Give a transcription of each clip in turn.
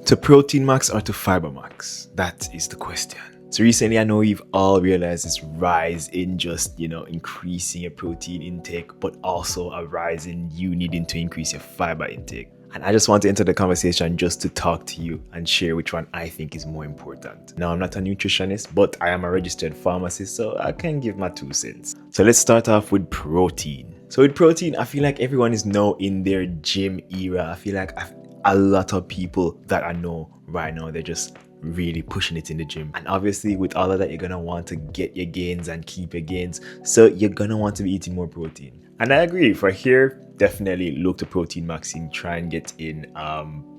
To Proteinmax or to Fibremax? That is the question. So recently I know we've all realized this rise in just, increasing your protein intake, but also a rise in you needing to increase your fiber intake. And I just want to enter the conversation just to talk to you and share which one I think is more important. Now, I'm not a nutritionist, but I am a registered pharmacist, so I can give my 2 cents. So let's start off with protein. So with protein, I feel like everyone is now in their gym era. I feel like a lot of people that I know right now, they're just really pushing it in the gym. And obviously with all of that, you're gonna want to get your gains and keep your gains. So you're gonna want to be eating more protein. And I agree, for here, definitely look to Proteinmaxxing. Try and get in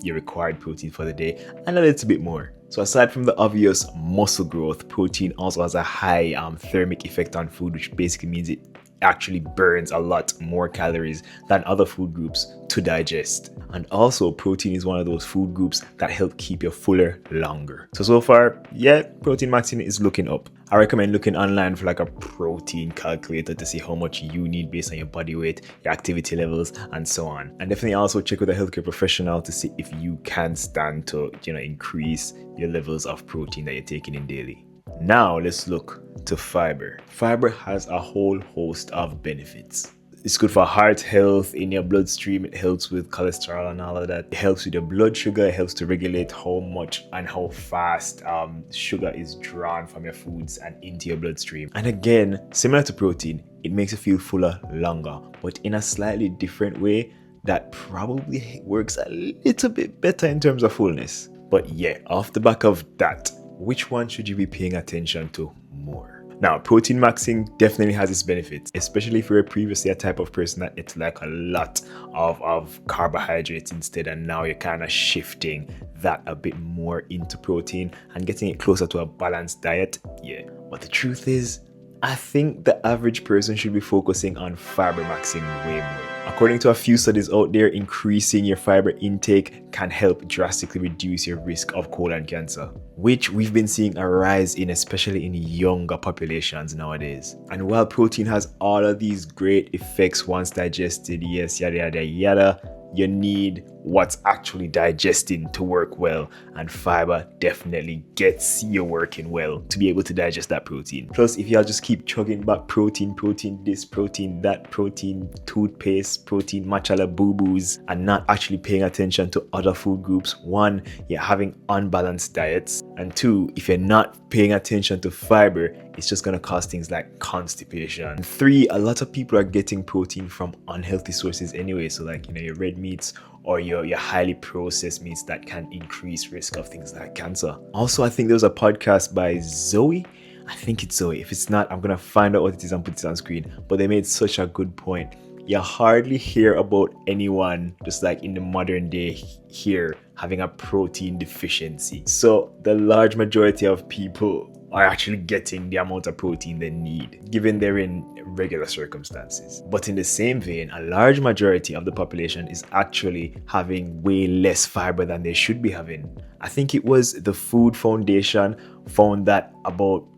your required protein for the day and a little bit more. So aside from the obvious muscle growth, protein also has a high thermic effect on food, which basically means it actually burns a lot more calories than other food groups to digest. And also protein is one of those food groups that help keep you fuller longer. So far, yeah, Proteinmaxxing is looking up. I recommend looking online for like a protein calculator to see how much you need based on your body weight, your activity levels, and so on. And definitely also check with a healthcare professional to see if you can stand to, increase your levels of protein that you're taking in daily. Now let's look to fiber. Fiber has a whole host of benefits. It's good for heart health, in your bloodstream. It helps with cholesterol and all of that. It helps with your blood sugar. It helps to regulate how much and how fast sugar is drawn from your foods and into your bloodstream. And again, similar to protein, it makes you feel fuller longer, but in a slightly different way that probably works a little bit better in terms of fullness. But yeah, off the back of that, which one should you be paying attention to more? Now, Proteinmaxxing definitely has its benefits, especially if you're previously a type of person that it's like a lot of carbohydrates instead, and now you're kind of shifting that a bit more into protein and getting it closer to a balanced diet. Yeah, but the truth is, I think the average person should be focusing on fibremaxing way more. According to a few studies out there, increasing your fiber intake can help drastically reduce your risk of colon cancer, which we've been seeing a rise in, especially in younger populations nowadays. And while protein has all of these great effects once digested, yes, yada yada yada, you need what's actually digesting to work well, and fiber definitely gets you working well to be able to digest that protein. Plus, if y'all just keep chugging back protein this, protein that, protein toothpaste, protein matcha boo-boos, and not actually paying attention to other food groups, one, you're having unbalanced diets, and two, if you're not paying attention to fiber, it's just gonna cause things like constipation. And three, a lot of people are getting protein from unhealthy sources anyway, so like your red meats or your highly processed meats that can increase risk of things like cancer. Also, I think there was a podcast by Zoe. I think it's Zoe. If it's not, I'm gonna find out what it is and put it on screen. But they made such a good point. You hardly hear about anyone just like in the modern day here having a protein deficiency. So the large majority of people are actually getting the amount of protein they need, given they're in regular circumstances. But in the same vein, a large majority of the population is actually having way less fiber than they should be having. I think it was the Food Foundation found that about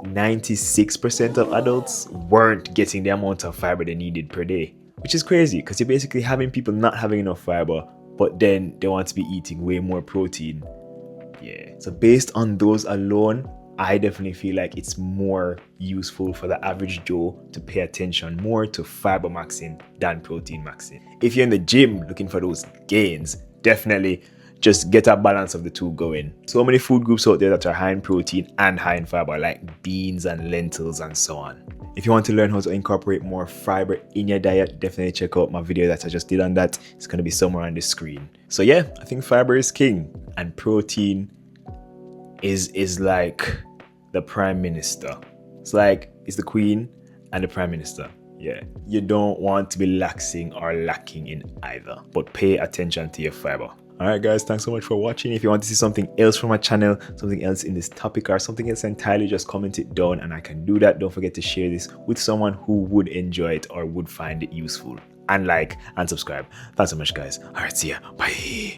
96% of adults weren't getting the amount of fiber they needed per day, which is crazy because you're basically having people not having enough fiber, but then they want to be eating way more protein. Yeah. So based on those alone, I definitely feel like it's more useful for the average Joe to pay attention more to fibremaxing than proteinmaxing. If you're in the gym looking for those gains, definitely just get a balance of the two going. So many food groups out there that are high in protein and high in fiber, like beans and lentils and so on. If you want to learn how to incorporate more fiber in your diet, definitely check out my video that I just did on that. It's going to be somewhere on the screen. So yeah, I think fiber is king, and protein is like the prime minister. It's the queen and the prime minister. Yeah, you don't want to be laxing or lacking in either, but pay attention to your fiber. Alright guys, thanks so much for watching. If you want to see something else from my channel, something else in this topic or something else entirely, just comment it down and I can do that. Don't forget to share this with someone who would enjoy it or would find it useful. And like and subscribe. Thanks so much guys. Alright, see ya. Bye.